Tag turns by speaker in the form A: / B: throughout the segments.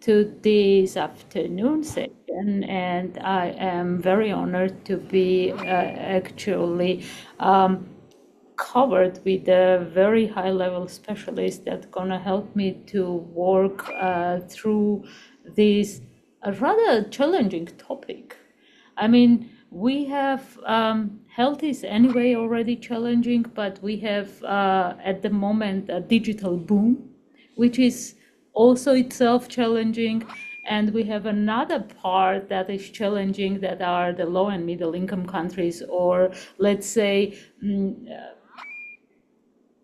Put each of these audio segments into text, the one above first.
A: to this afternoon session, and I am very honored to be actually covered with a very high-level specialist that's gonna help me to work through this rather challenging topic. I mean, we have health is anyway already challenging, but we have at the moment a digital boom, which is also itself challenging. And we have another part that is challenging that are the low and middle income countries, or let's say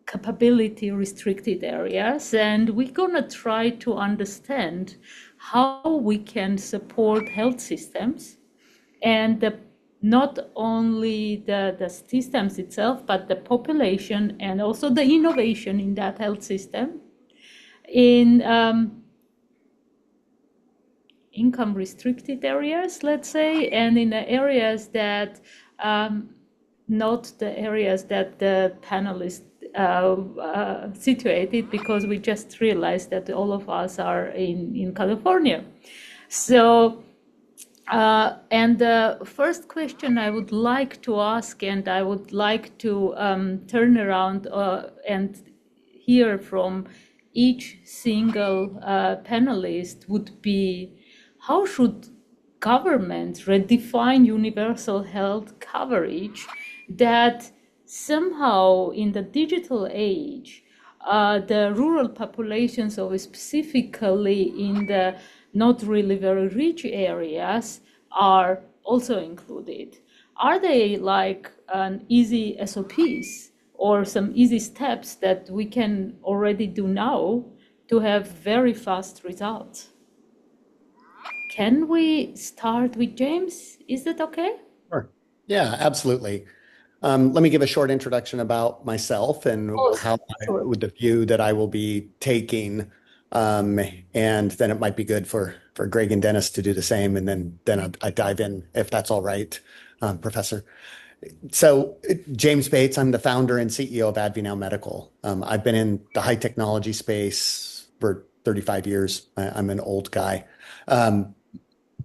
A: capability restricted areas. And we're gonna try to understand how we can support health systems and not only the systems itself, but the population and also the innovation in that health system in income restricted areas, let's say, and in the areas that not the areas that the panelists situated, because we just realized that all of us are in California. So and the first question I would like to ask, and I would like to turn around and hear from each single panelist, would be, how should governments redefine universal health coverage that somehow in the digital age, the rural populations, or specifically in the not really very rich areas, are also included? Are they like an easy SOPs or some easy steps that we can already do now to have very fast results? Can we start with James? Is that okay?
B: Sure. Yeah, absolutely. Let me give a short introduction about myself and
A: Oh,
B: how
A: sure.
B: with the view that I will be taking, and then it might be good for Greg and Dennis to do the same, and then I dive in if that's all right, Professor. So, James Bates, I'm the founder and CEO of AdviNow Medical. I've been in the high technology space for 35 years. I'm an old guy.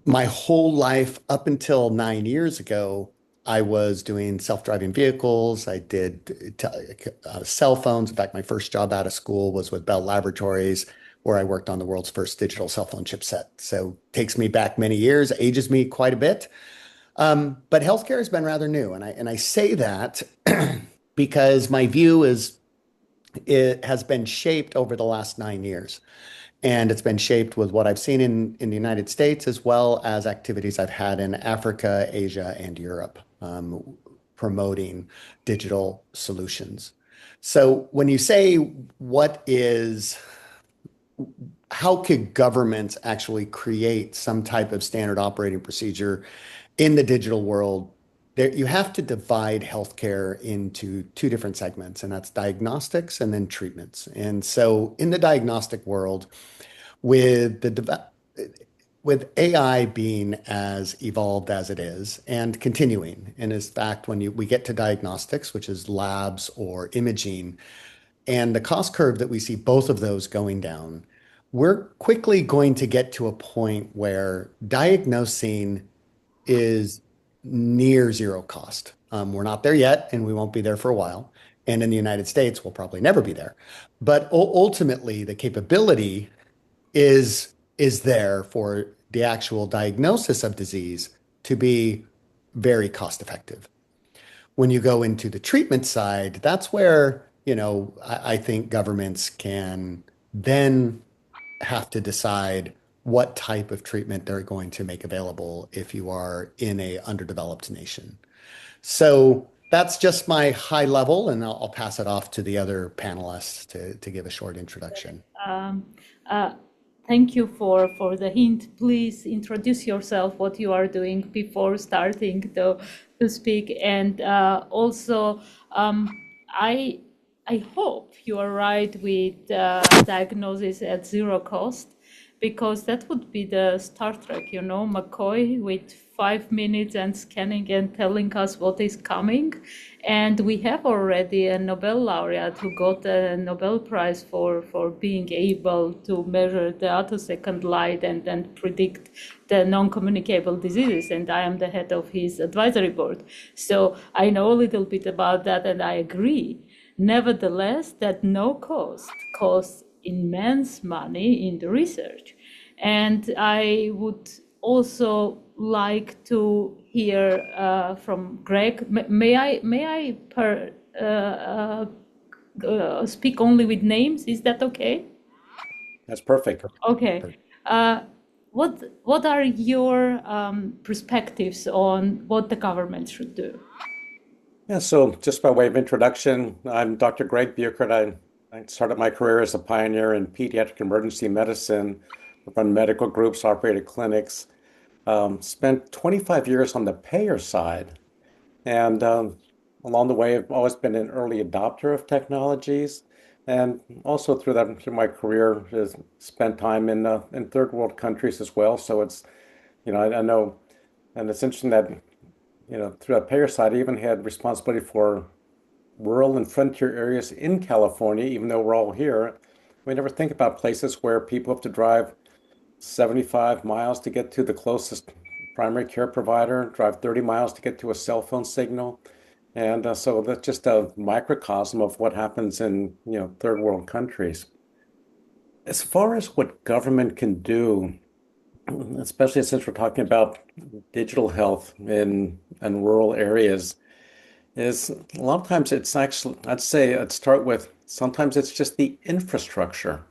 B: My whole life up until 9 years ago, I was doing self-driving vehicles. I did cell phones. In fact, my first job out of school was with Bell Laboratories, where I worked on the world's first digital cell phone chipset. So takes me back many years, ages me quite a bit. But healthcare has been rather new, and I say that because my view is it has been shaped over the last 9 years. And it's been shaped with what I've seen in the United States, as well as activities I've had in Africa, Asia, and Europe, promoting digital solutions. So when you say how could governments actually create some type of standard operating procedure in the digital world, there, you have to divide healthcare into two different segments, and that's diagnostics and then treatments. And so in the diagnostic world, with with AI being as evolved as it is and continuing, and in fact, when we get to diagnostics, which is labs or imaging, and the cost curve that we see both of those going down, we're quickly going to get to a point where diagnosing is near zero cost. We're not there yet, and we won't be there for a while. And in the United States, we'll probably never be there. But ultimately, the capability is there for the actual diagnosis of disease to be very cost effective. When you go into the treatment side, that's where, I think governments can then have to decide what type of treatment they're going to make available if you are in a underdeveloped nation. So that's just my high level, and I'll pass it off to the other panelists to give a short introduction.
A: Um, uh, Thank you for the hint. Please introduce yourself, what you are doing before starting to speak. And also, I I hope you are right with diagnosis at zero cost, because that would be the Star Trek, McCoy with 5 minutes and scanning and telling us what is coming. And we have already a Nobel laureate who got a Nobel Prize for being able to measure the attosecond light and predict the non-communicable diseases. And I am the head of his advisory board. So I know a little bit about that, and I agree. Nevertheless, that no cost costs immense money in the research. And I would also like to hear from Greg. May I speak only with names? Is that okay?
C: That's perfect.
A: Okay. What are your perspectives on what the government should do?
C: Yeah, so just by way of introduction, I'm Dr. Greg Buchert. I started my career as a pioneer in pediatric emergency medicine, run medical groups, operated clinics, spent 25 years on the payer side. And along the way, I've always been an early adopter of technologies. And also through my career, has spent time in third world countries as well. So I know, and it's interesting that, through that payer side, I even had responsibility for rural and frontier areas in California, even though we're all here. We never think about places where people have to drive 75 miles to get to the closest primary care provider, drive 30 miles to get to a cell phone signal. And so that's just a microcosm of what happens in, third world countries. As far as what government can do, especially since we're talking about digital health in rural areas, is a lot of times it's actually, I'd start with sometimes it's just the infrastructure.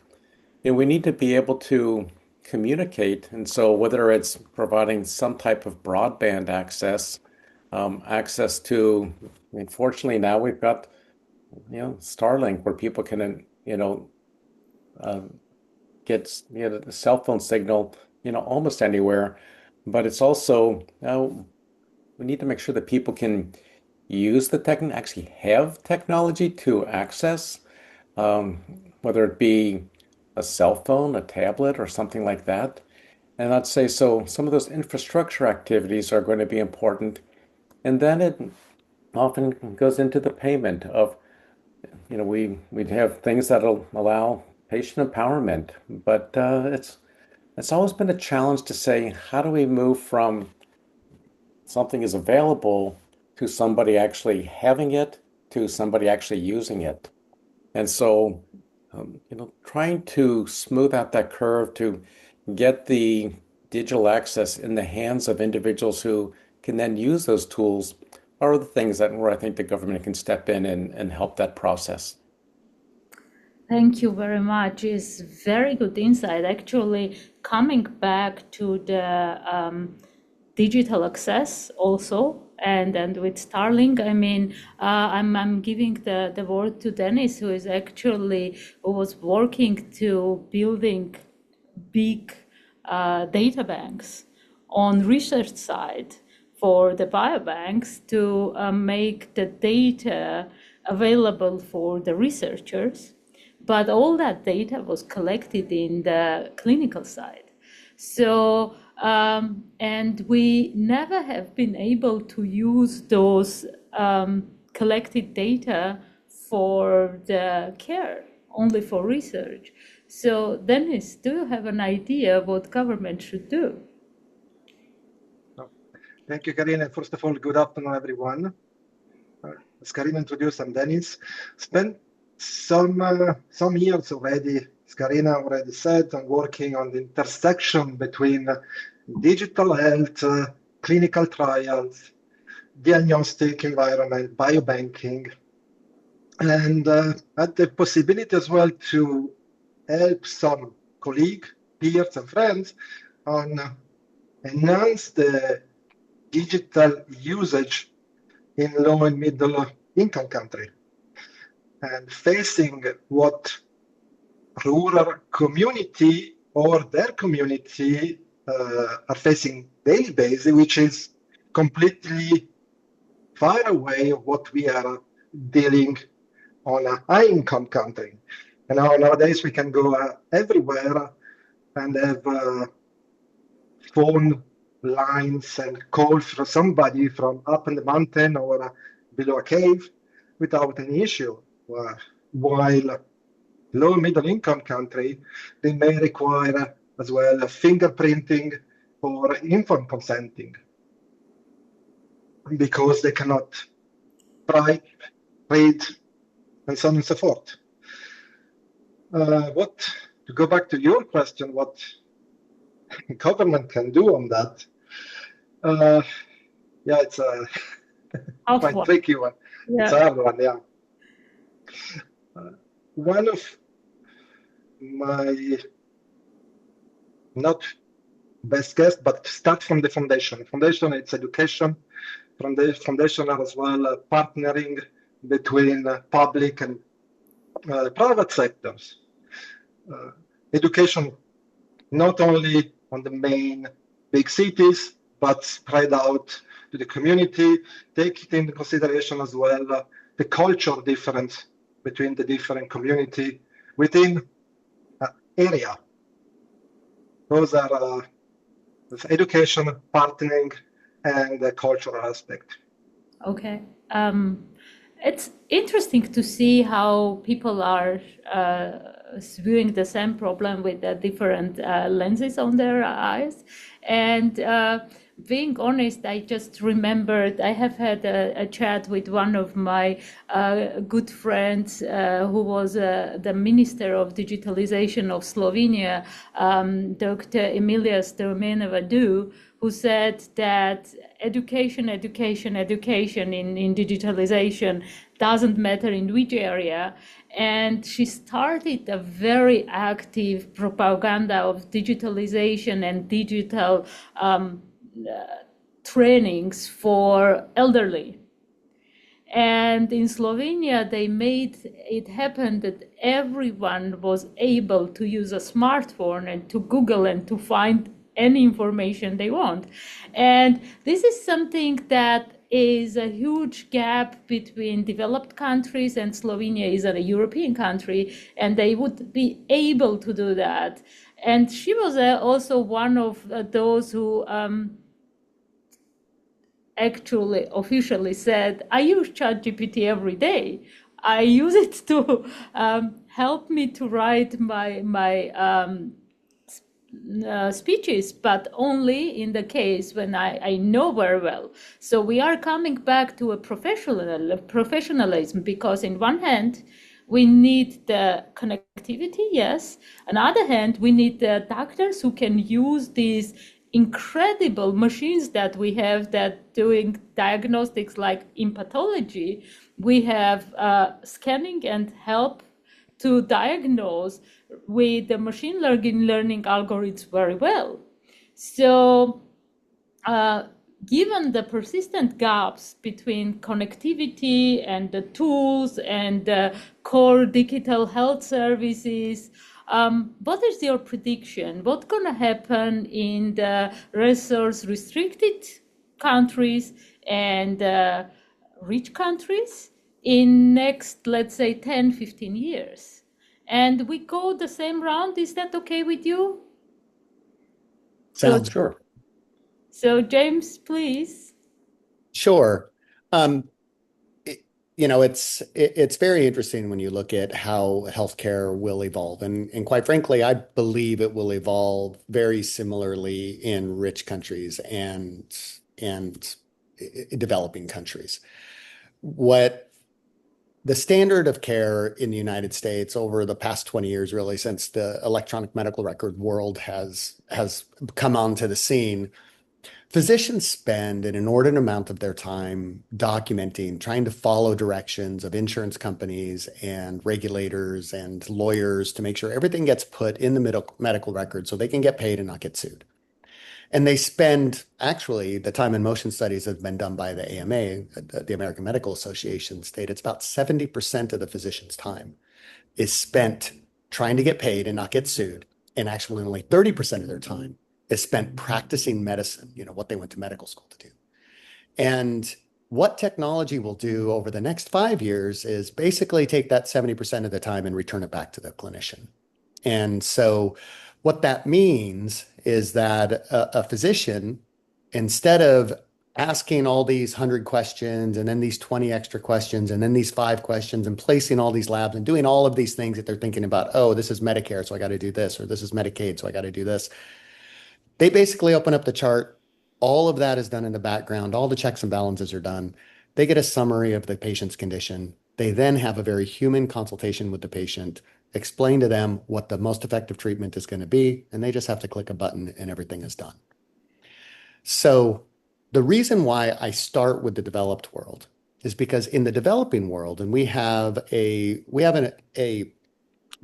C: We need to be able to communicate. And so whether it's providing some type of broadband access, access to, I mean, fortunately now we've got, Starlink where people can, uh, get, the cell phone signal, almost anywhere. But it's also, we need to make sure that people can use the actually have technology to access, um, whether it be a cell phone, a tablet, or something like that. And I'd say so some of those infrastructure activities are going to be important. And then it often goes into the payment of, we have things that'll allow patient empowerment, but it's always been a challenge to say, how do we move from something is available to somebody actually having it to somebody actually using it? And so, trying to smooth out that curve to get the digital access in the hands of individuals who can then use those tools are the things where I think the government can step in and help that process.
A: Thank you very much. It's very good insight. Actually, coming back to the digital access also, and with Starlink, I mean, I'm giving the word to Dennis, who was working to building big data banks on research side for the biobanks to make the data available for the researchers. But all that data was collected in the clinical side. So, and we never have been able to use those collected data for the care, only for research. So, Dennis, do you have an idea what government should do?
D: Thank you, Karina. First of all, good afternoon, everyone. As Karina introduced, I'm Dennis. Spent some years already, as Karina already said, I'm working on the intersection between digital health, clinical trials, diagnostic environment, biobanking, and had the possibility as well to help some colleagues, peers, and friends on enhance the digital usage in low and middle income country, and facing what rural community or their community are facing daily basis, which is completely far away of what we are dealing on a high income country. And nowadays we can go everywhere and have phone lines and calls from somebody from up in the mountain or below a cave without any issue. While low middle income country, they may require as well fingerprinting for infant consenting because they cannot write, read, and so on and so forth. To go back to your question, what government can do on that? Yeah, it's a quite tricky one. It's a hard one, yeah. One of my not best guess, but start from the foundation. Foundation, it's education. From the foundation are as well partnering between public and private sectors. Education, not only on the main big cities, but spread out to the community, take into consideration as well the cultural difference between the different community within area. Those are education, partnering, and the cultural aspect.
A: Okay. It's interesting to see how people are viewing the same problem with different lenses on their eyes. And being honest, I just remembered I have had a chat with one of my good friends who was the Minister of Digitalization of Slovenia, Dr. Emilia Stromenova, who said that education in digitalization doesn't matter in which area. And she started a very active propaganda of digitalization and digital trainings for elderly. And in Slovenia, they made it happen that everyone was able to use a smartphone and to Google and to find any information they want. And this is something that is a huge gap between developed countries, and Slovenia is a European country, and they would be able to do that. And she was also one of those who actually officially said, I use ChatGPT every day. I use it to help me to write my speeches, but only in the case when I know very well. So we are coming back to a professionalism, because in one hand, we need the connectivity, yes. On the other hand, we need the doctors who can use these incredible machines that we have that doing diagnostics, like in pathology. We have scanning and help to diagnose with the machine learning algorithms very well. So given the persistent gaps between connectivity and the tools and the core digital health services, what is your prediction? What's going to happen in the resource-restricted countries and rich countries in next, let's say, 10, 15 years? And we go the same round. Is that okay with you?
B: Sounds
C: sure.
A: So James, please.
B: Sure. It's very interesting when you look at how healthcare will evolve. And quite frankly, I believe it will evolve very similarly in rich countries and developing countries. What the standard of care in the United States over the past 20 years, really since the electronic medical record world has come onto the scene, physicians spend an inordinate amount of their time documenting, trying to follow directions of insurance companies and regulators and lawyers to make sure everything gets put in the medical record so they can get paid and not get sued. And they spend, actually, the time and motion studies have been done by the AMA, the American Medical Association, state it's about 70% of the physician's time is spent trying to get paid and not get sued. And actually only 30% of their time is spent practicing medicine, what they went to medical school to do. And what technology will do over the next 5 years is basically take that 70% of the time and return it back to the clinician. And so What that means is that a physician, instead of asking all these 100 questions and then these 20 extra questions and then these 5 questions and placing all these labs and doing all of these things that they're thinking about, oh, this is Medicare, so I got to do this, or this is Medicaid, so I got to do this. They basically open up the chart. All of that is done in the background. All the checks and balances are done. They get a summary of the patient's condition. They then have a very human consultation with the patient, explain to them what the most effective treatment is going to be, and they just have to click a button and everything is done. So the reason why I start with the developed world is because in the developing world, and we have a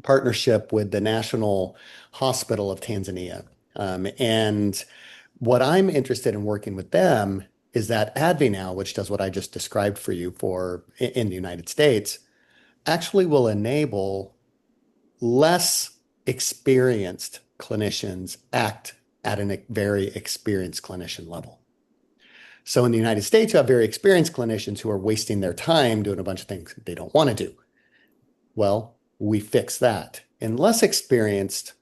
B: partnership with the National Hospital of Tanzania. And what I'm interested in working with them is that ADVI now, which does what I just described for you in the United States, actually will enable less experienced clinicians act at a very experienced clinician level. So in the United States, you have very experienced clinicians who are wasting their time doing a bunch of things they don't want to do. Well, we fix that. In less experienced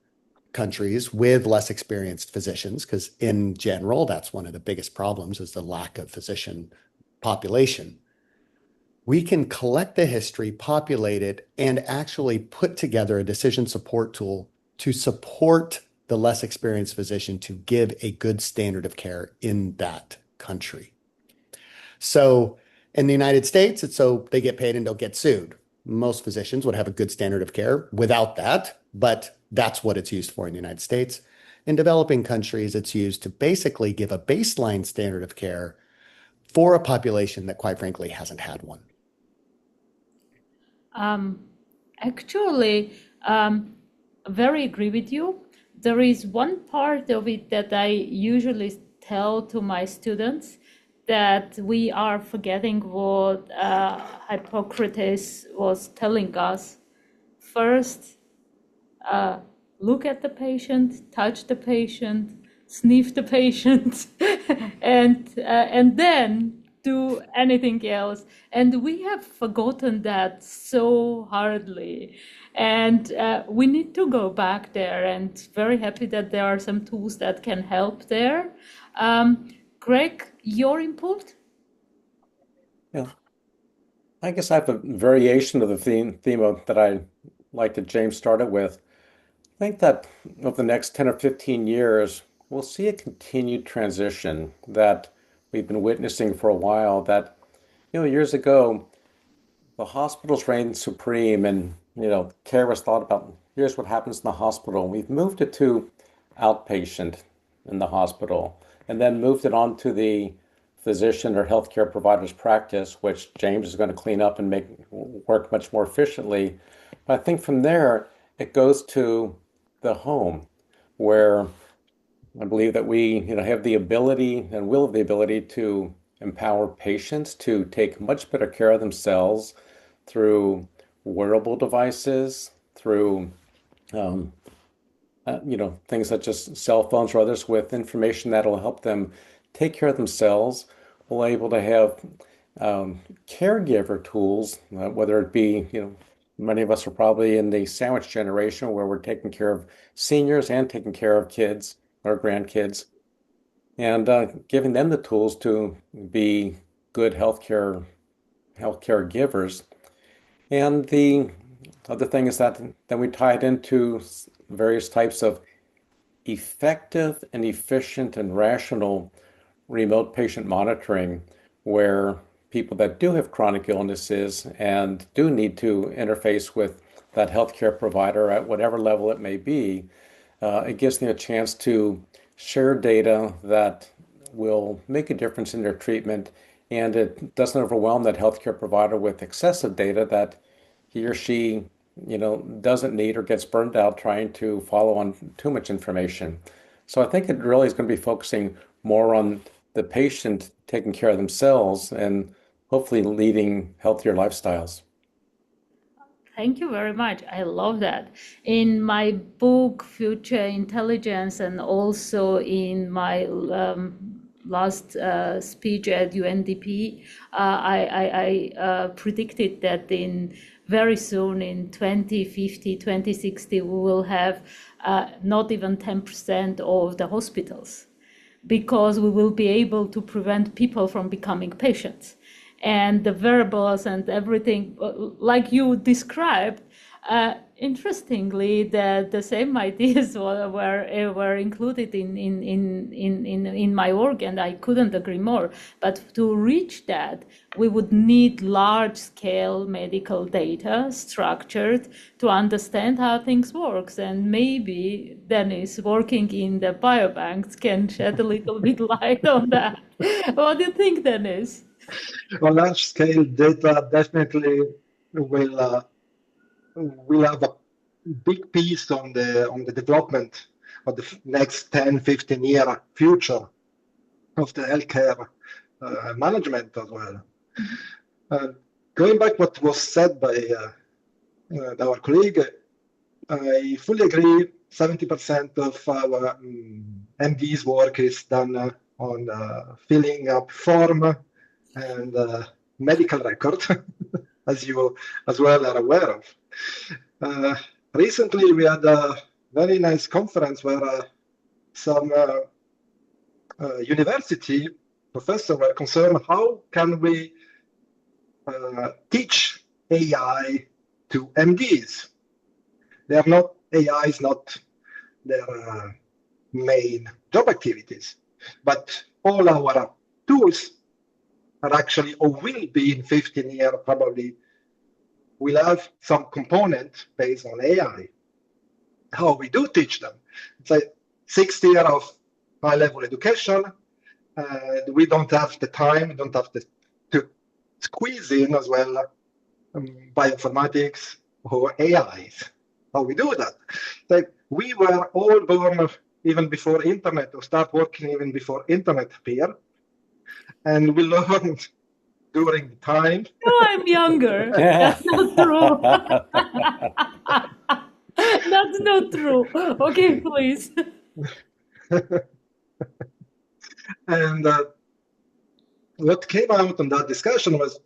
B: countries with less experienced physicians, because in general, that's one of the biggest problems is the lack of physician population. We can collect the history, populate it, and actually put together a decision support tool to support the less experienced physician to give a good standard of care in that country. So in the United States, it's so they get paid and don't get sued. Most physicians would have a good standard of care without that, but that's what it's used for in the United States. In developing countries, it's used to basically give a baseline standard of care for a population that, quite frankly, hasn't had one.
A: Actually, very agree with you. There is one part of it that I usually tell to my students that we are forgetting what Hippocrates was telling us. First, look at the patient, touch the patient, sniff the patient, and then do anything else. And we have forgotten that so hardly. And we need to go back there, and very happy that there are some tools that can help there. Greg, your input?
C: Yeah, I guess I have a variation of the theme that I like that James started with. I think that over the next 10 or 15 years, we'll see a continued transition that we've been witnessing for a while. That, years ago, the hospitals reigned supreme and, care was thought about, here's what happens in the hospital. We've moved it to outpatient in the hospital and then moved it on to the physician or healthcare provider's practice, which James is going to clean up and make work much more efficiently. But I think from there, it goes to the home, where I believe that we, have the ability and will have the ability to empower patients to take much better care of themselves through wearable devices, through things such as cell phones or others with information that will help them take care of themselves. We'll be able to have caregiver tools, whether it be, many of us are probably in the sandwich generation where we're taking care of seniors and taking care of kids or grandkids, and giving them the tools to be good healthcare givers. And the other thing is that then we tie it into various types of effective and efficient and rational remote patient monitoring, where people that do have chronic illnesses and do need to interface with that healthcare provider at whatever level it may be, it gives them a chance to share data that will make a difference in their treatment, and it doesn't overwhelm that healthcare provider with excessive data that he or she, doesn't need or gets burned out trying to follow on too much information. So I think it really is going to be focusing more on the patient taking care of themselves and hopefully leading healthier lifestyles.
A: Thank you very much. I love that. In my book, Future Intelligence, and also in my last speech at UNDP, I predicted that very soon in 2050, 2060, we will have not even 10% of the hospitals, because we will be able to prevent people from becoming patients. And the wearables and everything, like you described, interestingly, the same ideas were included in my work, and I couldn't agree more. But to reach that, we would need large-scale medical data, structured, to understand how things work. And maybe Dennis, working in the biobanks, can shed a little bit light on that. What do you think, Dennis?
D: Well, large-scale data definitely will have a big piece on the development of the next 10, 15 year future of the healthcare management as well. Going back what was said by our colleague, I fully agree. 70% of our MD's work is done on filling up form and medical record, as you as well are aware of. Recently, we had a very nice conference where some university professors were concerned, how can we teach AI to MDs? AI is not their main job activities, but all our tools are actually, or will be in 15 years, probably will have some component based on AI. How we do teach them? It's like 6 years of high-level education. We don't have the time, we don't have to squeeze in as well bioinformatics or AIs. How we do that? Like, we were all born even before internet, or start working even before internet appeared. And we learned during the time.
A: No, I'm younger. That's not true. That's not true. Okay, please.
D: And what came out in that discussion was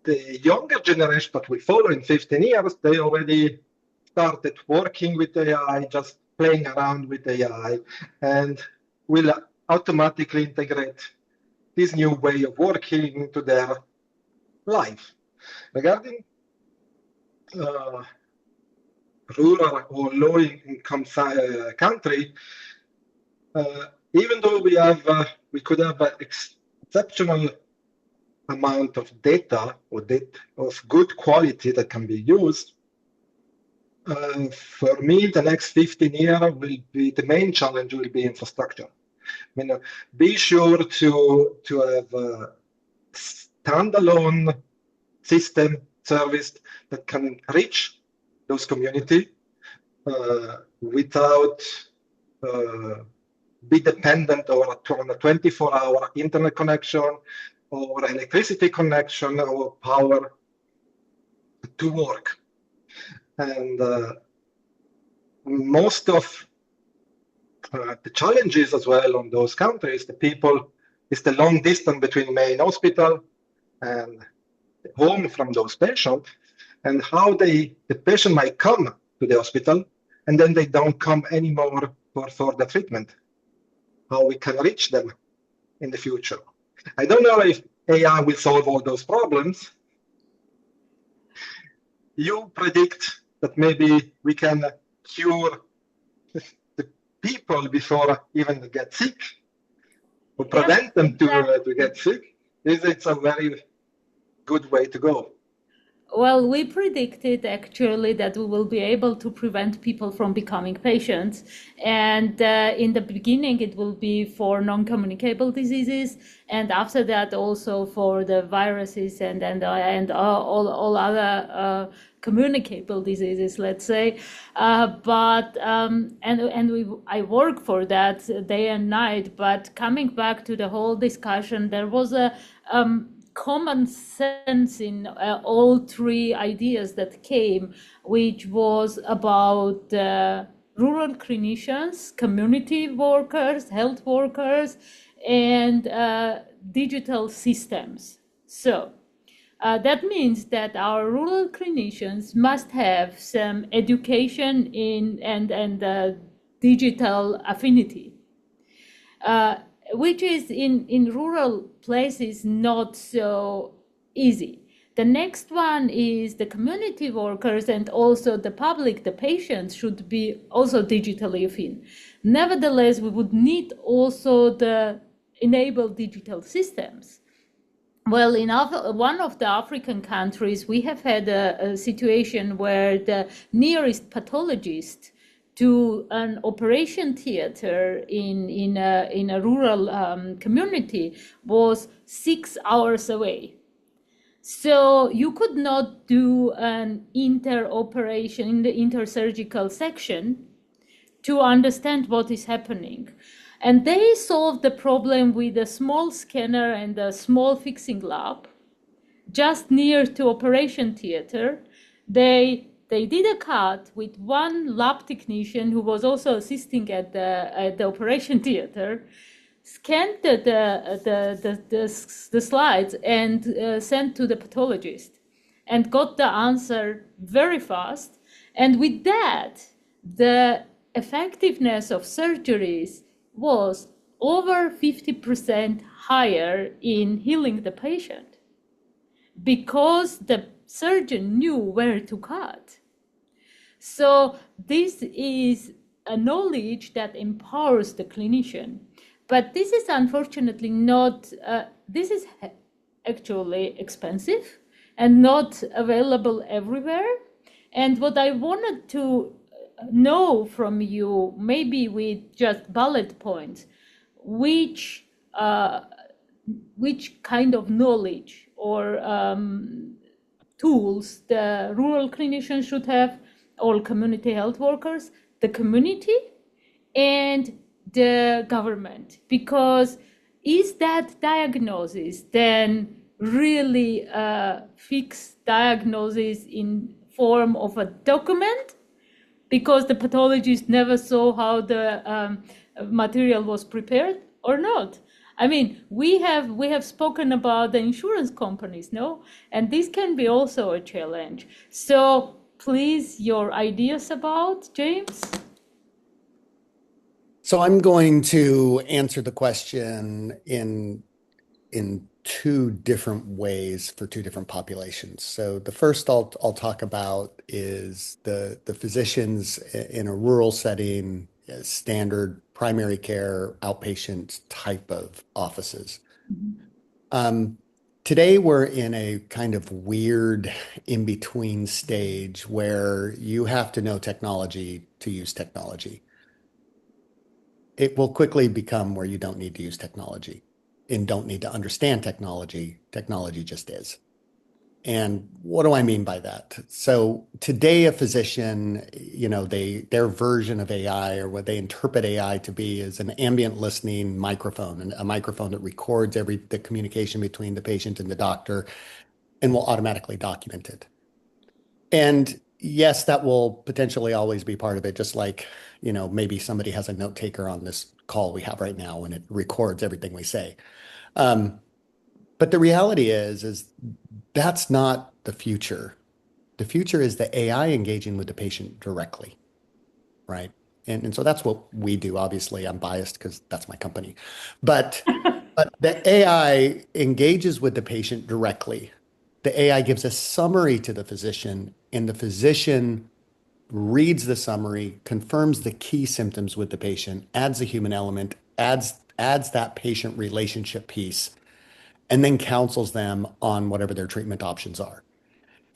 D: the younger generation that we follow in 15 years, they already started working with AI, just playing around with AI, and will automatically integrate this new way of working into their life. Regarding rural or low-income country, even though we could have an exceptional amount of data or of good quality that can be used, for me, the next 15 years will be the main challenge will be infrastructure. I mean, be sure to have a standalone system service that can reach those communities without be dependent on a 24-hour internet connection or electricity connection or power to work. And most of the challenges as well on those countries, the people, is the long distance between main hospital and home from those patients, and how the patient might come to the hospital and then they don't come anymore for the treatment. How we can reach them in the future. I don't know if AI will solve all those problems. You predict that maybe we can cure the people before even they get sick, or prevent them to get sick. It's a very good way to go.
A: Well, we predicted actually that we will be able to prevent people from becoming patients. And in the beginning, it will be for non-communicable diseases. And after that, also for the viruses and all other communicable diseases, let's say. I work for that day and night. But coming back to the whole discussion, there was a common sense in all three ideas that came, which was about rural clinicians, community workers, health workers, and digital systems. So that means that our rural clinicians must have some education in and digital affinity, which is in rural places not so easy. The next one is the community workers and also the public, the patients should be also digitally affine. Nevertheless, we would need also the enable digital systems. Well, in one of the African countries, we have had a situation where the nearest pathologist to an operation theater in a rural community was 6 hours away. So you could not do an inter-operation in the intersurgical section to understand what is happening. And they solved the problem with a small scanner and a small fixing lab just near to operation theater. They did a cut with one lab technician who was also assisting at the operation theater, scanned the slides and sent to the pathologist and got the answer very fast. And with that, the effectiveness of surgeries was over 50% higher in healing the patient because the surgeon knew where to cut. So this is a knowledge that empowers the clinician. But this is unfortunately not, this is actually expensive and not available everywhere. And what I wanted to know from you, maybe with just bullet points, which kind of knowledge or tools the rural clinicians should have, all community health workers, the community, and the government, because is that diagnosis then really a fixed diagnosis in form of a document, because the pathologist never saw how the material was prepared, or not? I mean, we have spoken about the insurance companies, no? And this can be also a challenge. So please, your ideas about, James?
B: So I'm going to answer the question in two different ways for two different populations. So the first I'll talk about is the physicians in a rural setting, standard primary care outpatient type of offices. Today we're in a kind of weird in-between stage where you have to know technology to use technology. It will quickly become where you don't need to use technology and don't need to understand technology. Technology just is. And what do I mean by that? So today, a physician, their version of AI, or what they interpret AI to be, is an ambient listening microphone, and a microphone that records the communication between the patient and the doctor and will automatically document it. And yes, that will potentially always be part of it, just like, maybe somebody has a note taker on this call we have right now and it records everything we say. But the reality is that's not the future. The future is the AI engaging with the patient directly, right? And so that's what we do. Obviously, I'm biased because that's my company. But the AI engages with the patient directly. The AI gives a summary to the physician, and the physician reads the summary, confirms the key symptoms with the patient, adds a human element, adds that patient relationship piece, and then counsels them on whatever their treatment options are.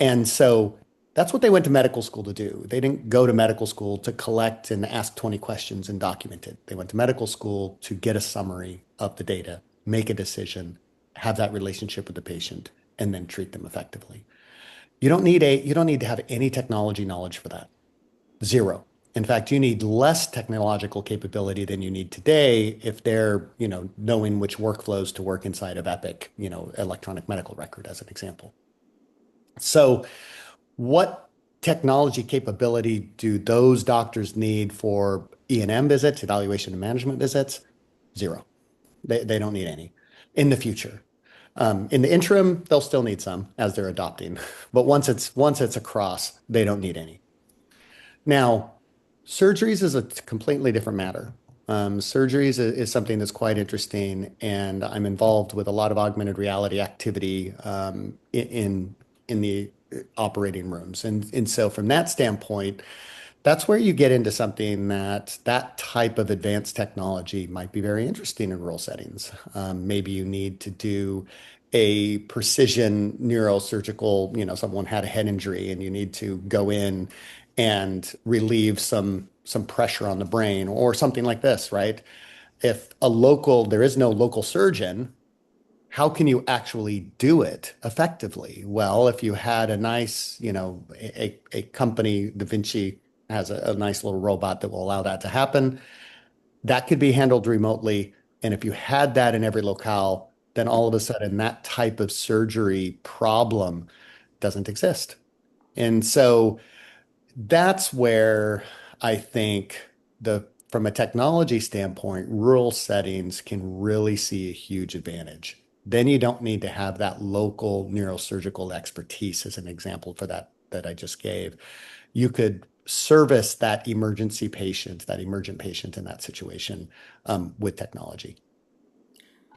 B: And so that's what they went to medical school to do. They didn't go to medical school to collect and ask 20 questions and document it. They went to medical school to get a summary of the data, make a decision, have that relationship with the patient, and then treat them effectively. You don't need to have any technology knowledge for that. Zero. In fact, you need less technological capability than you need today if they're, knowing which workflows to work inside of Epic, electronic medical record, as an example. So what technology capability do those doctors need for E&M visits, evaluation and management visits? Zero. They don't need any in the future. In the interim, they'll still need some as they're adopting, but once it's across, they don't need any. Now, surgeries is a completely different matter. Surgeries is something that's quite interesting, and I'm involved with a lot of augmented reality activity in the operating rooms. And so from that standpoint, that's where you get into something that type of advanced technology might be very interesting in rural settings. Maybe you need to do a precision neurosurgical, someone had a head injury and you need to go in and relieve some pressure on the brain or something like this, right? If there is no local surgeon, how can you actually do it effectively? Well, if you had a nice, a company, Da Vinci has a nice little robot that will allow that to happen, that could be handled remotely. And if you had that in every locale, then all of a sudden that type of surgery problem doesn't exist. And so that's where I think from a technology standpoint, rural settings can really see a huge advantage. Then you don't need to have that local neurosurgical expertise as an example for that I just gave. You could service that emergent patient in that situation with technology.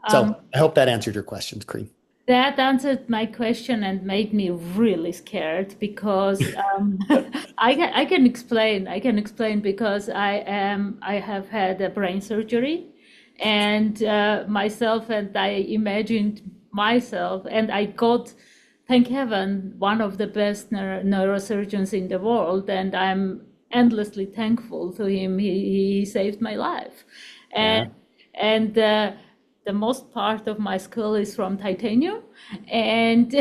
B: So I hope that answered your questions, Kareem.
A: That answered my question and made me really scared because I can explain. I can explain because I have had a brain surgery, and myself, and I imagined myself, and I got, thank heaven, one of the best neurosurgeons in the world, and I'm endlessly thankful to him. He saved my life, and the most part of my skull is from titanium, and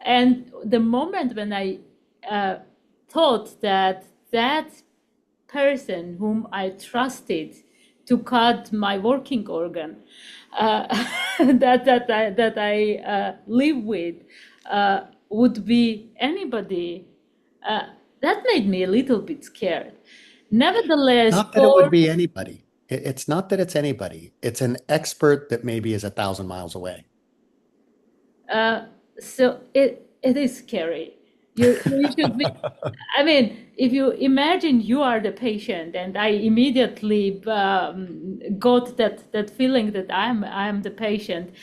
A: and the moment when I thought that person whom I trusted to cut my working organ, that I live with, would be anybody, that made me a little bit scared. Nevertheless,
B: Not that it would be anybody. It's not that it's anybody. It's an expert that maybe is 1,000 miles away.
A: So it is scary. You should be. I mean, if you imagine you are the patient, and I immediately got that feeling that I'm the patient.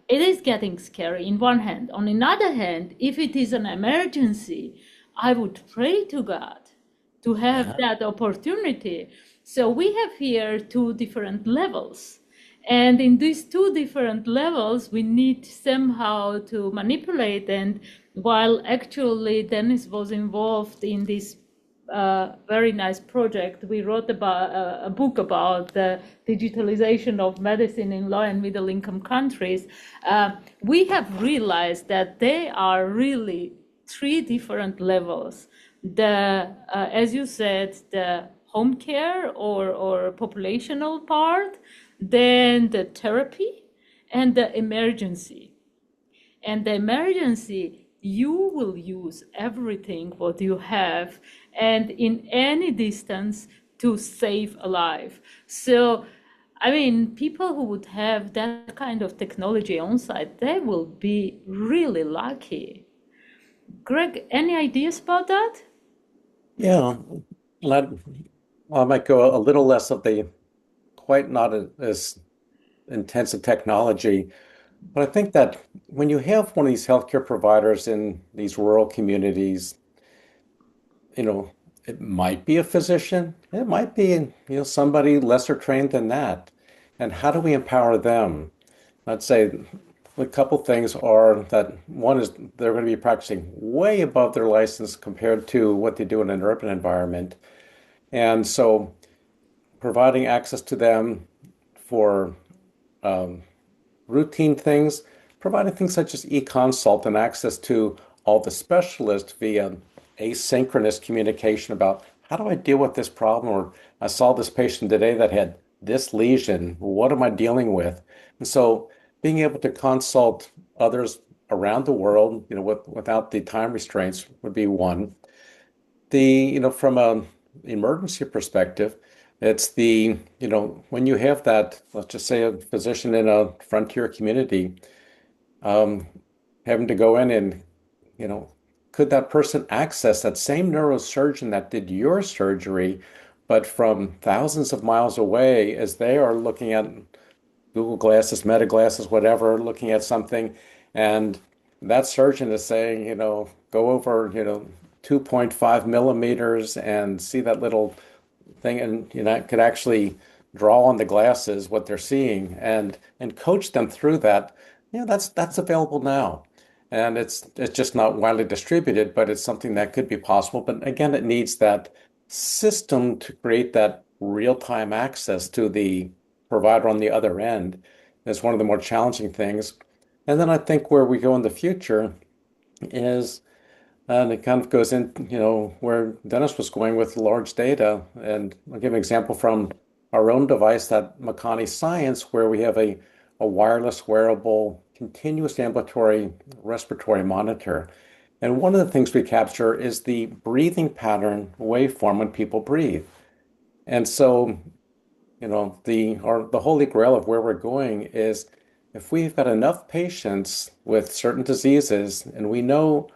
A: It is getting scary in one hand. On another hand, if it is an emergency, I would pray to God to have that opportunity. So we have here two different levels. And in these two different levels, we need somehow to manipulate. And while actually Dennis was involved in this very nice project, we wrote about a book about the digitalization of medicine in low and middle income countries. We have realized that there are really three different levels. As you said, the home care or populational part, then the therapy, and the emergency. And the emergency, you will use everything what you have and in any distance to save a life. So, I mean, people who would have that kind of technology on site, they will be really lucky. Greg, any ideas about that?
C: Yeah, I might go a little less of the quite not as intensive technology, but I think that when you have one of these healthcare providers in these rural communities, it might be a physician, it might be, somebody lesser trained than that. And how do we empower them? I'd say a couple things are that one is they're going to be practicing way above their license compared to what they do in an urban environment. And so providing access to them for routine things, providing things such as e-consult and access to all the specialists via asynchronous communication about how do I deal with this problem, or I saw this patient today that had this lesion, what am I dealing with? And so being able to consult others around the world, without the time restraints would be one. From an emergency perspective, it's when you have that, let's just say a physician in a frontier community, having to go in and, could that person access that same neurosurgeon that did your surgery, but from thousands of miles away as they are looking at Google glasses, Meta glasses, whatever, looking at something, and that surgeon is saying, go over, 2.5 millimeters and see that little thing, and could actually draw on the glasses what they're seeing and coach them through that. That's available now, and it's just not widely distributed, but it's something that could be possible. But again, it needs that system to create that real-time access to the provider on the other end. Is one of the more challenging things. And then I think where we go in the future is, and it kind of goes in, where Dennis was going with large data. And I'll give an example from our own device, that Makani Science, where we have a wireless wearable continuous ambulatory respiratory monitor. And one of the things we capture is the breathing pattern waveform when people breathe. And so, the holy grail of where we're going is, if we've got enough patients with certain diseases and we know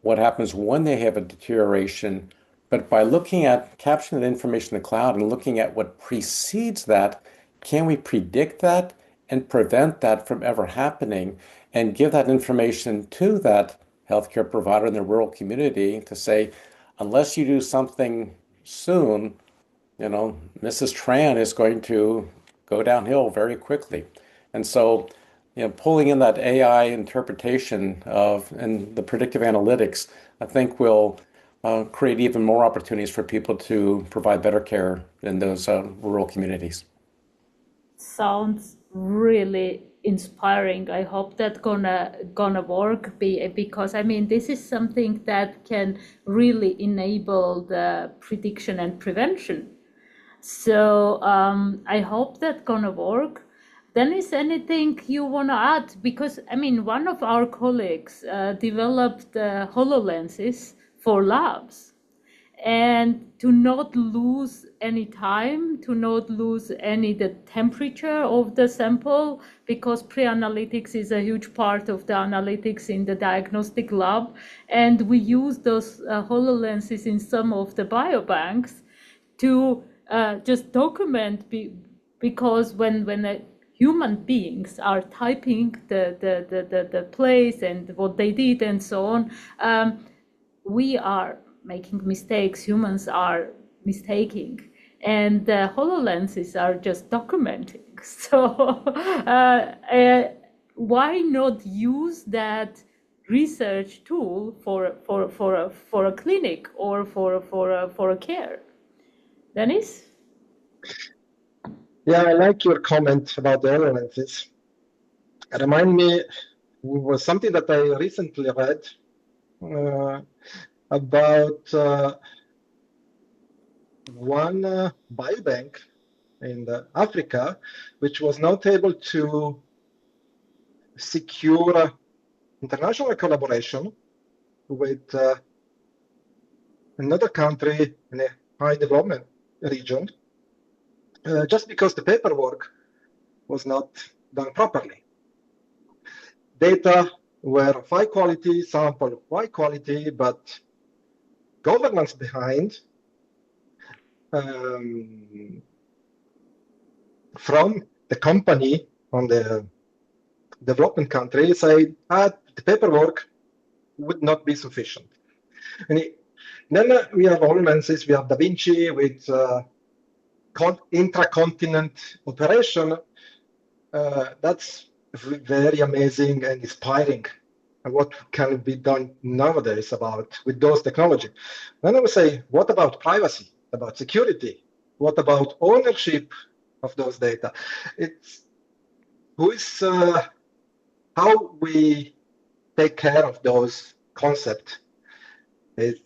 C: what happens when they have a deterioration, but by looking at capturing the information in the cloud and looking at what precedes that, can we predict that and prevent that from ever happening, and give that information to that healthcare provider in the rural community to say, unless you do something soon, Mrs. Tran is going to go downhill very quickly. And so, pulling in that AI interpretation and the predictive analytics, I think will create even more opportunities for people to provide better care in those rural communities.
A: Sounds really inspiring. I hope that gonna work, because this is something that can really enable the prediction and prevention. So I hope that gonna work. Then is anything you wanna add? Because one of our colleagues developed HoloLenses for labs, and to not lose any time, to not lose the temperature of the sample, because pre-analytics is a huge part of the analytics in the diagnostic lab, and we use those HoloLenses in some of the biobanks to just document, because when human beings are typing the place and what they did and so on, we are making mistakes. Humans are mistaking, and the HoloLenses are just documenting. So why not use that research tool for a clinic or for a care? Dennis?
D: Yeah, I like your comment about the HoloLenses. It reminds me was something that I recently read about one biobank in Africa, which was not able to secure international collaboration with another country in a high development region, just because the paperwork was not done properly. Data were of high quality, sample of high quality, but governance behind from the company on the development country say the paperwork would not be sufficient. And then we have HoloLenses, we have Da Vinci with intracontinent operation. That's very amazing and inspiring. And what can be done nowadays with those technology? Then I would say, what about privacy, about security? What about ownership of those data? It's how we take care of those concepts. It's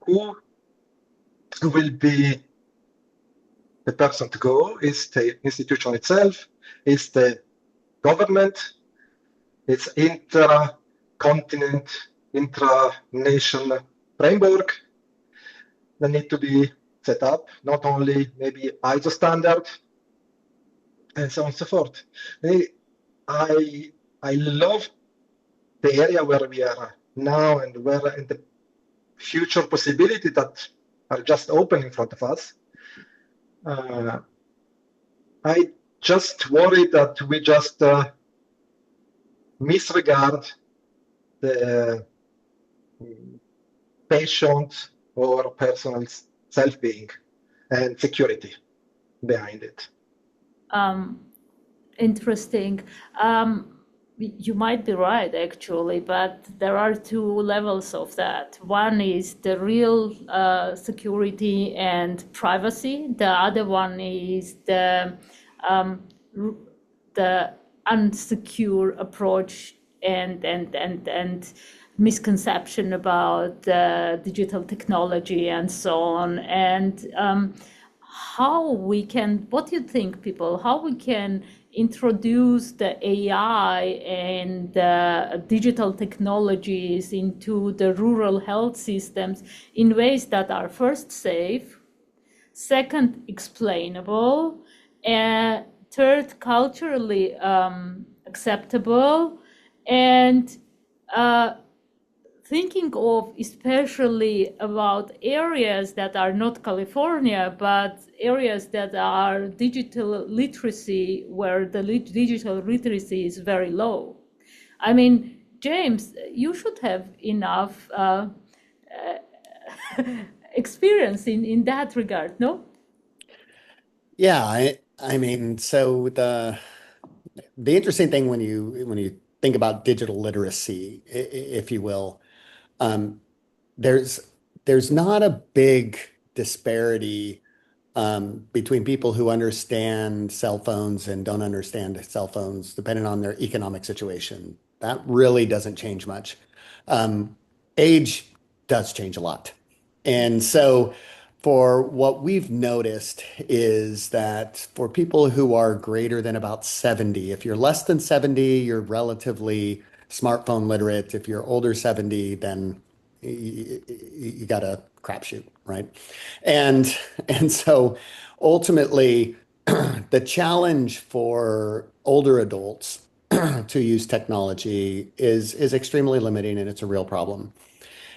D: who will be the person to go? Is the institution itself? Is the government? It's intra-continent, intra-nation framework that need to be set up, not only maybe ISO standard, and so on and so forth. I love the area where we are now and where in the future possibility that are just open in front of us. I just worry that we just misregard the patient or personal self-being and security behind it.
A: Interesting. You might be right, actually, but there are two levels of that. One is the real security and privacy. The other one is the unsecure approach and misconception about digital technology and so on. And what do you think, people, how we can introduce the AI and digital technologies into the rural health systems in ways that are first safe, second explainable, and third culturally acceptable, and thinking of especially about areas that are not California, but areas that are digital literacy, where the digital literacy is very low. I mean, James, you should have enough experience in that regard, no?
B: Yeah, I mean, so the interesting thing when you think about digital literacy, if you will, there's not a big disparity between people who understand cell phones and don't understand cell phones, depending on their economic situation. That really doesn't change much. Age does change a lot. And so for what we've noticed is that for people who are greater than about 70, if you're less than 70, you're relatively smartphone literate. If you're older 70, then you got a crapshoot, right? And so ultimately, the challenge for older adults to use technology is extremely limiting, and it's a real problem.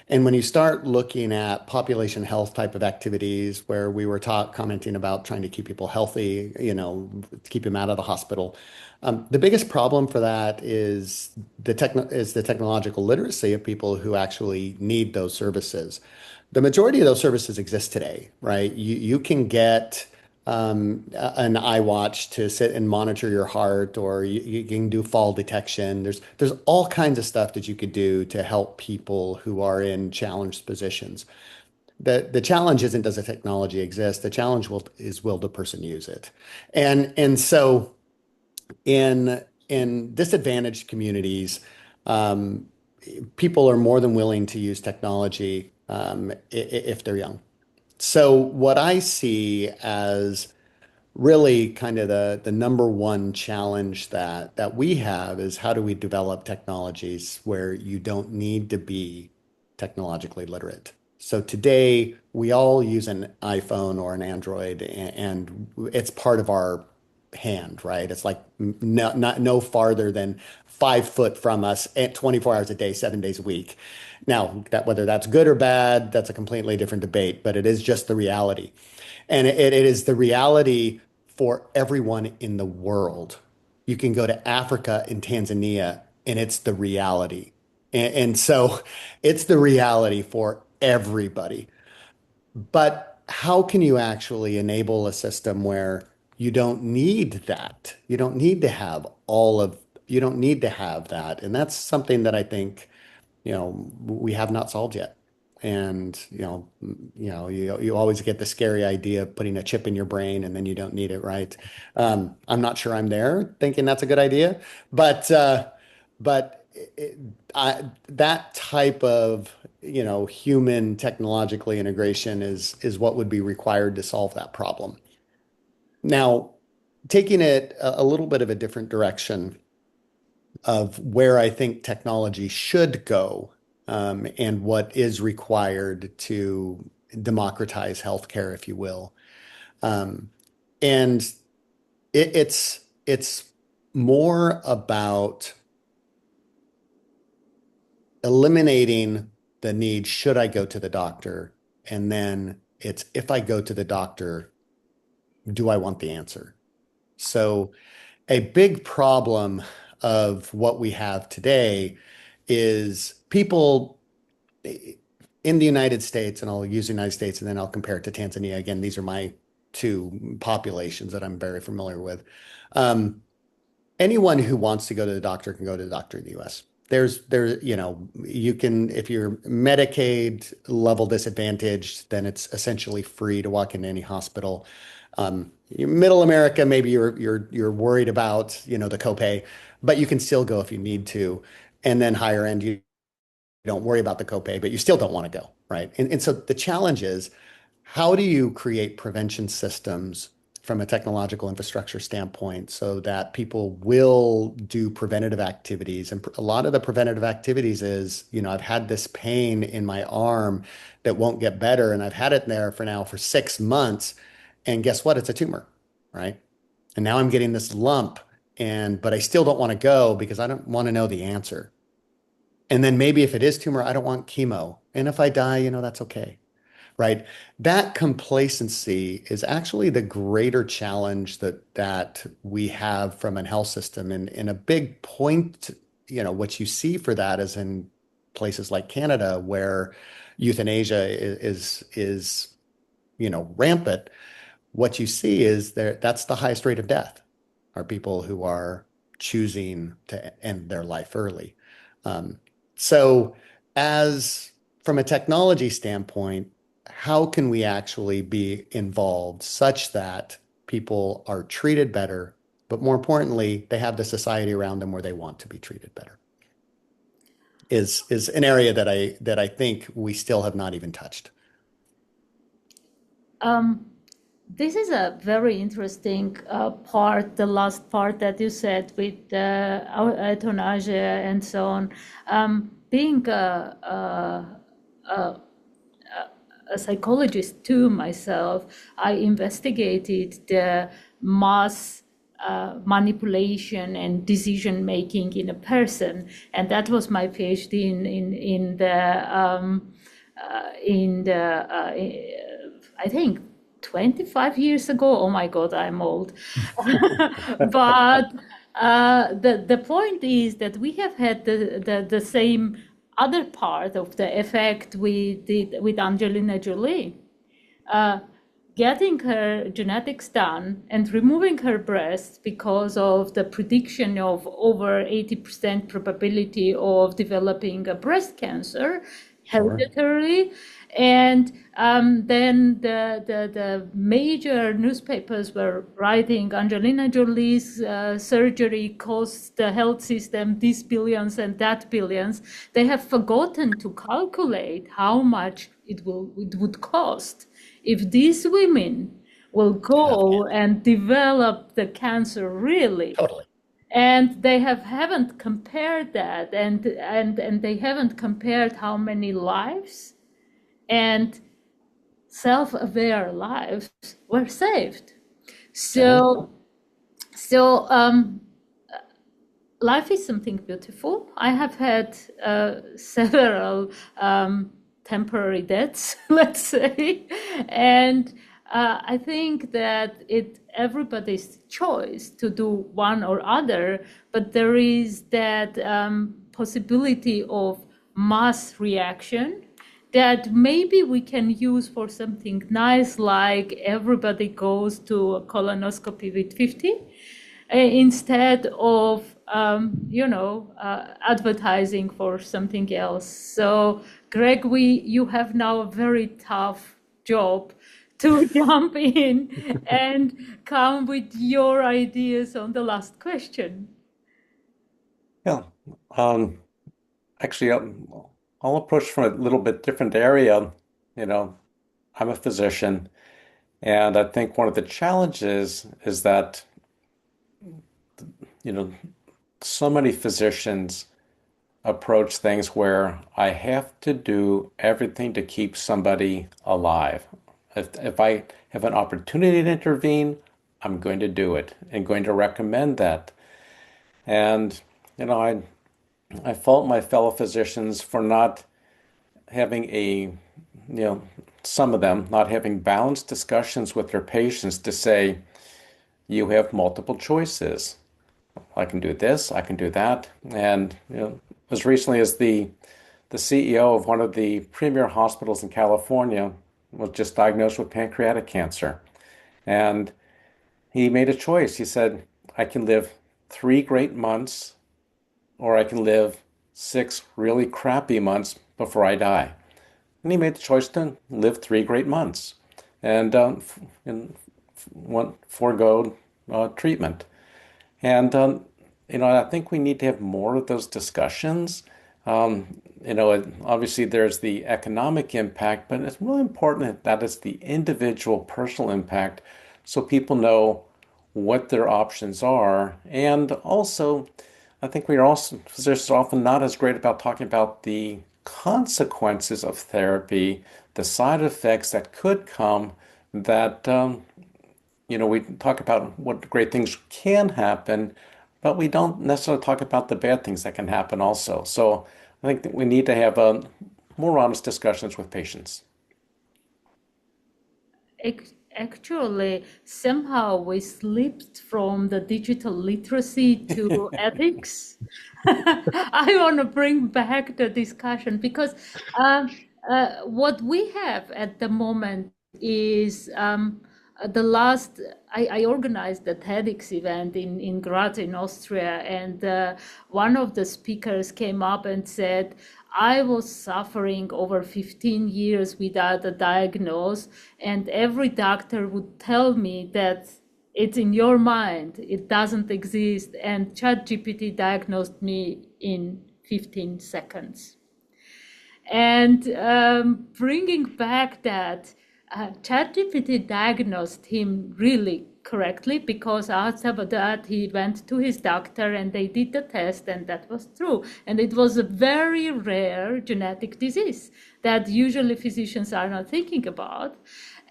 B: And when you start looking at population health type of activities where we were commenting about trying to keep people healthy, to keep them out of the hospital, the biggest problem for that is the technological literacy of people who actually need those services. The majority of those services exist today, right? You can get an iWatch to sit and monitor your heart, or you can do fall detection. There's all kinds of stuff that you could do to help people who are in challenged positions. The challenge isn't does the technology exist? The challenge is will the person use it? And so in disadvantaged communities, people are more than willing to use technology if they're young. So what I see as really kind of the number one challenge that we have is how do we develop technologies where you don't need to be technologically literate. So today we all use an iPhone or an Android, and it's part of our hand, right? It's like no farther than 5 foot from us at 24 hours a day, 7 days a week. Now, whether that's good or bad, that's a completely different debate, but it is just the reality. And it is the reality for everyone in the world. You can go to Africa and Tanzania, and it's the reality. And so it's the reality for everybody. But how can you actually enable a system where you don't need that? You don't need to have you don't need to have that. And that's something that I think, we have not solved yet. And, you always get the scary idea of putting a chip in your brain and then you don't need it, right? I'm not sure I'm there thinking that's a good idea, but that type of, human technologically integration is what would be required to solve that problem. Now, taking it a little bit of a different direction, of where I think technology should go, and what is required to democratize healthcare, if you will. And it's more about eliminating the need, should I go to the doctor? And then it's, if I go to the doctor, do I want the answer? So a big problem of what we have today is people in the United States, and I'll use the United States and then I'll compare it to Tanzania. Again, these are my two populations that I'm very familiar with. Anyone who wants to go to the doctor can go to the doctor in the US. You can, if you're Medicaid level disadvantaged, then it's essentially free to walk into any hospital. Middle America, maybe you're worried about, the copay, but you can still go if you need to. And then higher end, you don't worry about the copay, but you still don't want to go, right? And so the challenge is, how do you create prevention systems from a technological infrastructure standpoint so that people will do preventative activities? And a lot of the preventative activities is, I've had this pain in my arm that won't get better, and I've had it there for 6 months, and guess what? It's a tumor, right? And now I'm getting this lump, but I still don't want to go because I don't want to know the answer. And then maybe if it is tumor, I don't want chemo. And if I die, that's okay, right? That complacency is actually the greater challenge that we have from an health system. And a big point, what you see for that is in places like Canada, where euthanasia is rampant. What you see is that's the highest rate of death, are people who are choosing to end their life early. So from a technology standpoint, how can we actually be involved such that people are treated better, but more importantly, they have the society around them where they want to be treated better? Is an area that I think we still have not even touched.
A: This is a very interesting part, the last part that you said with euthanasia and so on. Being a psychologist too myself, I investigated the mass manipulation and decision making in a person, and that was my PhD I think 25 years ago. Oh my God, I'm old. But the point is that we have had the same other part of the effect we did with Angelina Jolie. Getting her genetics done and removing her breast because of the prediction of over 80% probability of developing a breast cancer, hereditary. And then the major newspapers were writing Angelina Jolie's surgery costs the health system this billions and that billions. They have forgotten to calculate how much it would cost if these women will go and develop the cancer really.
B: Totally.
A: And they haven't compared that, and they haven't compared how many lives and self-aware lives were saved. So life is something beautiful. I have had several temporary deaths, let's say, and I think that everybody's choice to do one or other, but there is that possibility of mass reaction that maybe we can use for something nice, like everybody goes to a colonoscopy with 50, instead of advertising for something else. So Greg, you have now a very tough job to jump in and come with your ideas on the last question.
C: Yeah. Actually, I'll approach from a little bit different area. I'm a physician, and I think one of the challenges is that, so many physicians approach things where I have to do everything to keep somebody alive. If I have an opportunity to intervene, I'm going to do it and going to recommend that. And, you know, I fault my fellow physicians for not having some of them not having balanced discussions with their patients to say, you have multiple choices. I can do this, I can do that. And as recently as the CEO of one of the premier hospitals in California was just diagnosed with pancreatic cancer. And he made a choice. He said, I can live 3 great months or I can live 6 really crappy months before I die. And he made the choice to live 3 great months and forego treatment. And I think we need to have more of those discussions. Obviously there's the economic impact, but it's really important that it's the individual personal impact so people know what their options are. And also, I think physicians are often not as great about talking about the consequences of therapy, the side effects that could come that we talk about what great things can happen, but we don't necessarily talk about the bad things that can happen also. So I think that we need to have more honest discussions with patients.
A: Actually, somehow we slipped from the digital literacy to ethics. I want to bring back the discussion because what we have at the moment is I organized the TEDx event in Graz in Austria, and one of the speakers came up and said, I was suffering over 15 years without a diagnosis, and every doctor would tell me that it's in your mind, it doesn't exist, and ChatGPT diagnosed me in 15 seconds. And bringing back that, ChatGPT diagnosed him really correctly because after that he went to his doctor and they did the test and that was true. And it was a very rare genetic disease that usually physicians are not thinking about.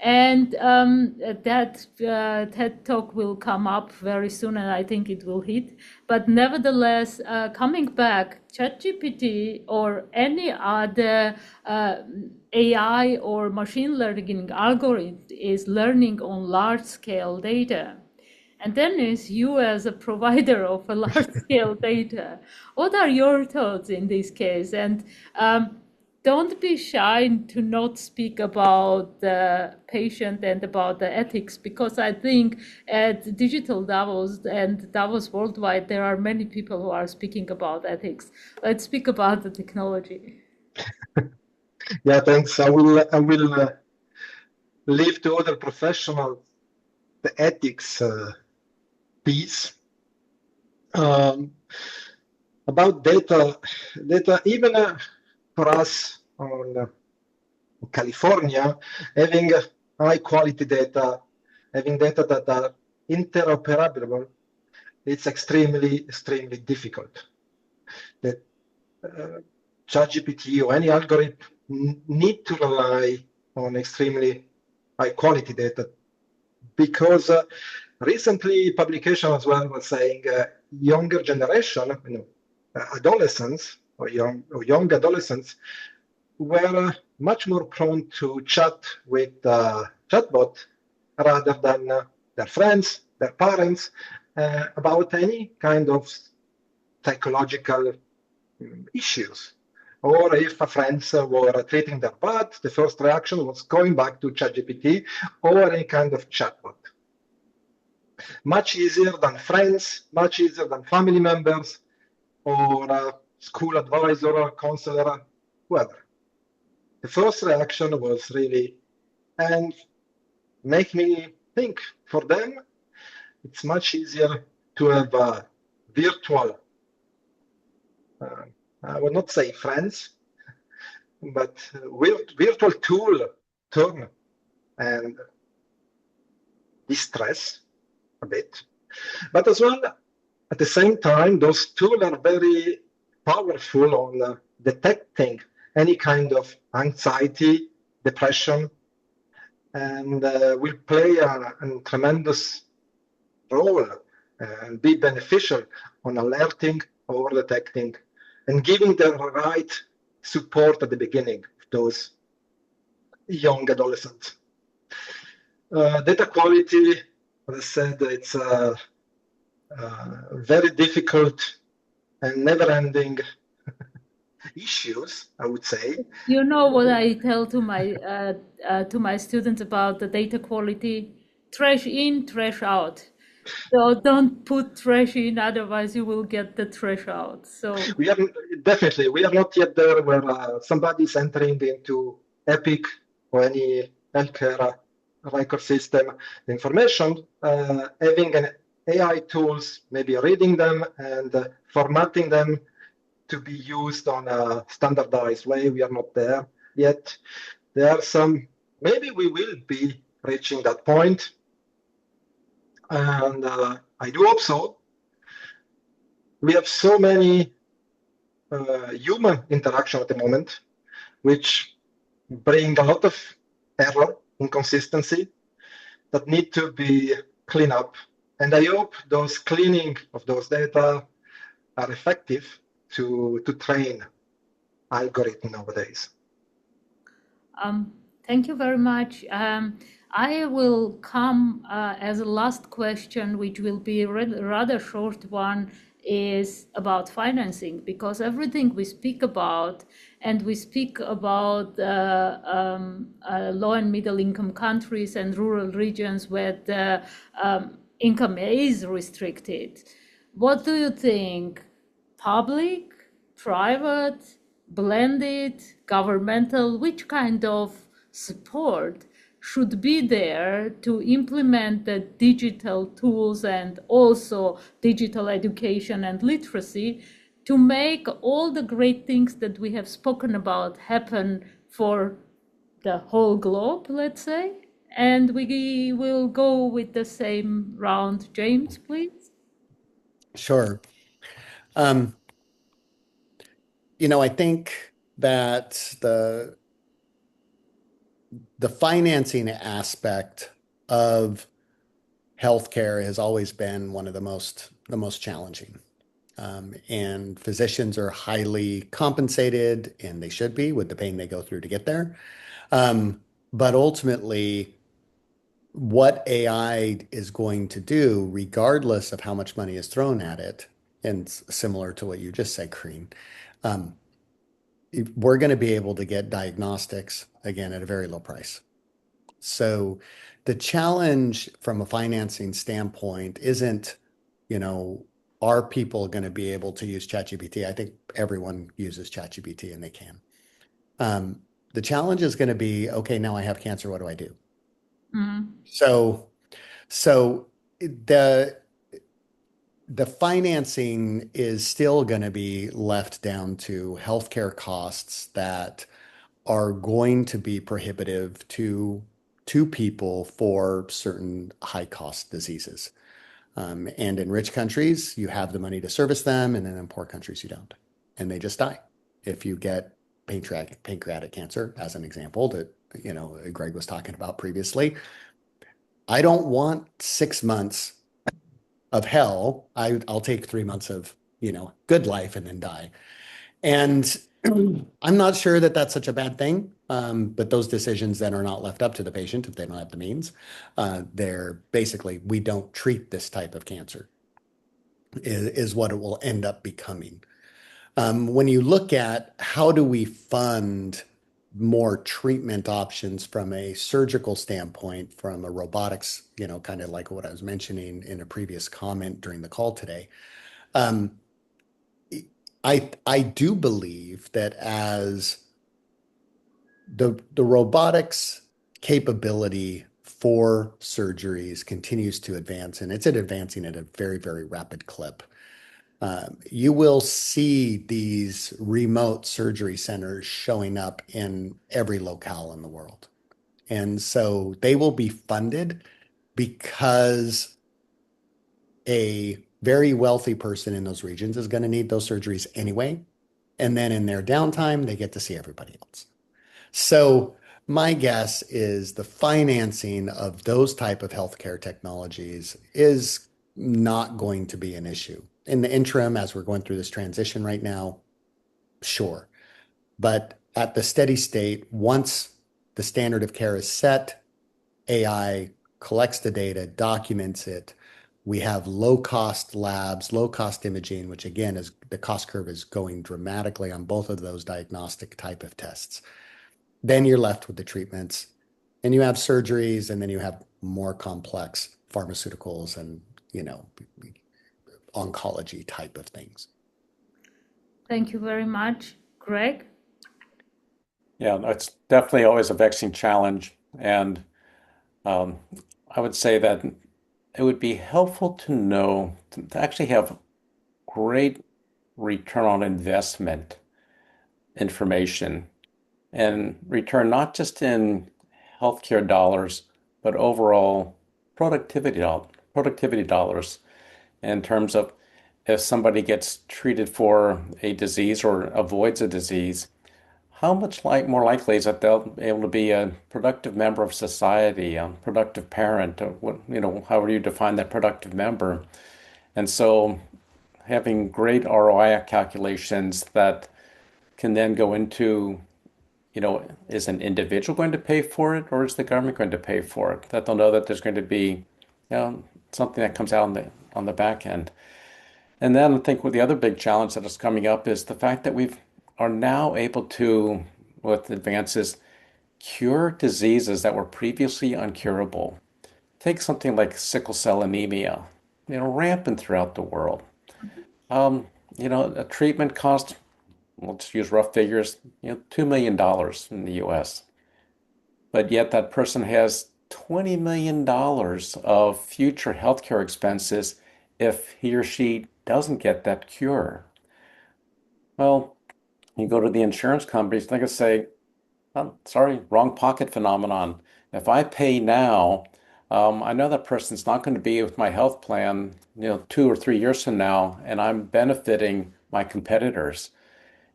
A: And that TED Talk will come up very soon, and I think it will hit. But nevertheless, coming back, ChatGPT or any other AI or machine learning algorithm is learning on large-scale data. And Dennis, you as a provider of a large-scale data, what are your thoughts in this case? And don't be shy to not speak about the patient and about the ethics, because I think at Digital Davos and Davos Worldwide, there are many people who are speaking about ethics. Let's speak about the technology.
D: Yeah, thanks. I will leave to other professionals the ethics piece. About data even for us on California, having high quality data, having data that are interoperable, it's extremely difficult. That ChatGPT or any algorithm need to rely on extremely high quality data, because recently publication as well was saying younger generation, adolescents or young adolescents were much more prone to chat with chatbot rather than their friends, their parents, about any kind of psychological issues. Or if friends were treating their bad, the first reaction was going back to ChatGPT or any kind of chatbot. Much easier than friends, much easier than family members or a school advisor or counselor, whoever. The first reaction was really, and make me think, for them, it's much easier to have a virtual, I would not say friends, but virtual tool turn and distress a bit. But as well, At the same time, those tools are very powerful on detecting any kind of anxiety, depression, and will play a tremendous role and be beneficial on alerting, over detecting, and giving the right support at the beginning of those young adolescents. Data quality, as I said, it's very difficult and never-ending issues, I would say.
A: You know what I tell to my students about the data quality? Trash in, trash out. So don't put trash in, otherwise you will get the trash out. So
D: We are not yet there where somebody is entering into Epic or any healthcare record system information, having an AI tools, maybe reading them and formatting them to be used on a standardized way. We are not there yet. There are some, maybe we will be reaching that point, and I do hope so. We have so many human interaction at the moment, which bring a lot of error, inconsistency that need to be cleaned up. And I hope those cleaning of those data are effective to train algorithm nowadays.
A: thank you very much. I will come as a last question, which will be a rather short one, is about financing, because everything we speak about, and we speak about low and middle income countries and rural regions where the income is restricted. What do you think? Public, private, blended, governmental, which kind of support should be there to implement the digital tools and also digital education and literacy to make all the great things that we have spoken about happen for the whole globe, let's say? And we will go with the same round. James, please.
B: Sure. I think that the financing aspect of healthcare has always been one of the most challenging. And physicians are highly compensated, and they should be with the pain they go through to get there. But ultimately, what AI is going to do, regardless of how much money is thrown at it, and similar to what you just said, Karine, we're going to be able to get diagnostics again at a very low price. So the challenge from a financing standpoint isn't, are people going to be able to use ChatGPT? I think everyone uses ChatGPT and they can. The challenge is going to be, okay, now I have cancer, what do I do?
A: Mm-hmm.
B: So the financing is still going to be left down to healthcare costs that are going to be prohibitive to people for certain high cost diseases. And in rich countries, you have the money to service them, and then in poor countries, you don't. And they just die. If you get pancreatic cancer, as an example that Greg was talking about previously, I don't want 6 months of hell. I'll take 3 months of good life and then die. And I'm not sure that that's such a bad thing, but those decisions then are not left up to the patient if they don't have the means. They're basically, we don't treat this type of cancer, is what it will end up becoming. When you look at how do we fund more treatment options from a surgical standpoint, from a robotics, kind of like what I was mentioning in a previous comment during the call today, I do believe that as the robotics capability for surgeries continues to advance, and it's advancing at a very, very rapid clip, you will see these remote surgery centers showing up in every locale in the world. And so they will be funded because a very wealthy person in those regions is going to need those surgeries anyway. And then in their downtime, they get to see everybody else. So my guess is the financing of those type of healthcare technologies is not going to be an issue. In the interim, as we're going through this transition right now, sure. But at the steady state, once the standard of care is set, AI collects the data, documents it. We have low-cost labs, low-cost imaging, which again is the cost curve is going dramatically on both of those diagnostic type of tests. Then you're left with the treatments, and you have surgeries, and then you have more complex pharmaceuticals and, oncology type of things.
A: Thank you very much. Greg?
C: Yeah, it's definitely always a vexing challenge. And I would say that it would be helpful to know to actually have great return on investment information and return not just in healthcare dollars, but overall productivity dollars in terms of if somebody gets treated for a disease or avoids a disease, how much more likely is that they'll be able to be a productive member of society, a productive parent, or however you define that productive member. And so having great ROI calculations that can then go into, is an individual going to pay for it or is the government going to pay for it? That they'll know that there's going to be, something that comes out on the back end. And then I think the other big challenge that is coming up is the fact that we are now able to, with advances, cure diseases that were previously uncurable. Take something like sickle cell anemia, rampant throughout the world. A treatment cost, let's use rough figures, $2 million in the US. But yet that person has $20 million of future healthcare expenses if he or she doesn't get that cure. Well, you go to the insurance companies, they're going to say, oh, sorry, wrong pocket phenomenon. If I pay now, I know that person's not going to be with my health plan, 2 or 3 years from now, and I'm benefiting my competitors.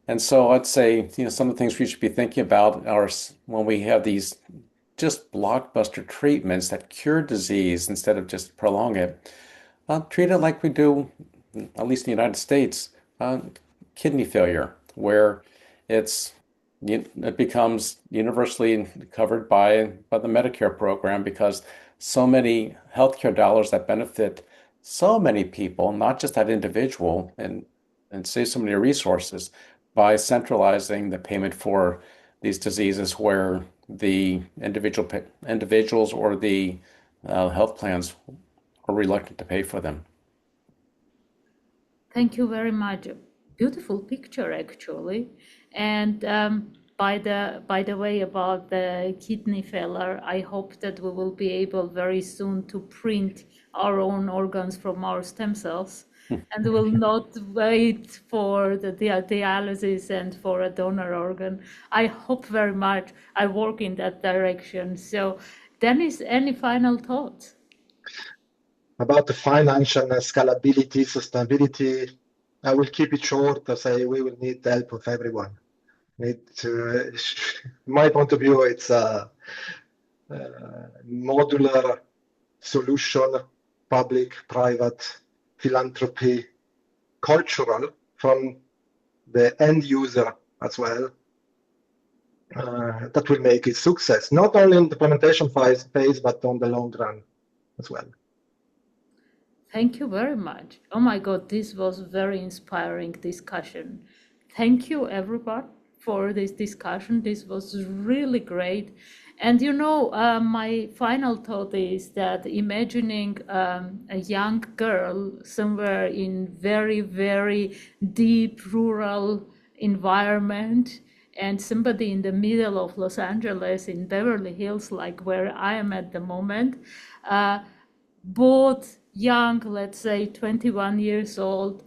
C: And so I'd say, some of the things we should be thinking about are when we have these just blockbuster treatments that cure disease instead of just prolong it. Treat it like we do, at least in the United States, kidney failure, where it becomes universally covered by the Medicare program because so many healthcare dollars that benefit so many people, not just that individual, and save so many resources by centralizing the payment for these diseases where the individuals or the health plans are reluctant to pay for them.
A: Thank you very much. Beautiful picture, actually. And by the way, about the kidney failure, I hope that we will be able very soon to print our own organs from our stem cells and will not wait for the dialysis and for a donor organ. I hope very much. I work in that direction. So, Dennis, any final thoughts?
D: About the financial scalability, sustainability, I will keep it short to say we will need the help of everyone. My point of view, it's a modular solution, public, private, philanthropy, cultural from the end user as well. That will make it success, not only in the implementation phase, but on the long run as well.
A: Thank you very much. Oh my God, this was very inspiring discussion. Thank you, everyone, for this discussion. This was really great. And my final thought is that imagining a young girl somewhere in very, very deep rural environment and somebody in the middle of Los Angeles in Beverly Hills, like where I am at the moment, both young, let's say 21 years old,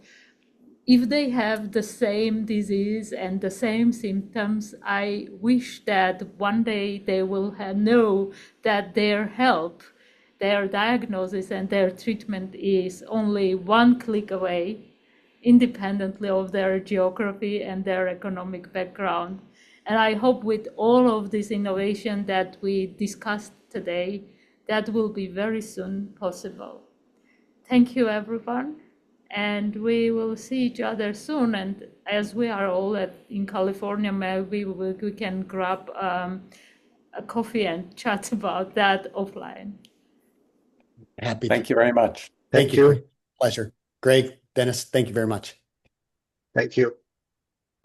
A: if they have the same disease and the same symptoms, I wish that one day they will know that their help, their diagnosis and their treatment is only one click away, independently of their geography and their economic background. And I hope with all of this innovation that we discussed today, that will be very soon possible. Thank you, everyone. And we will see each other soon. And as we are all in California, maybe we can grab a coffee and chat about that offline.
B: Happy
C: Thank you very much.
B: Thank you. Pleasure. Greg, Dennis, thank you very much.
D: Thank you.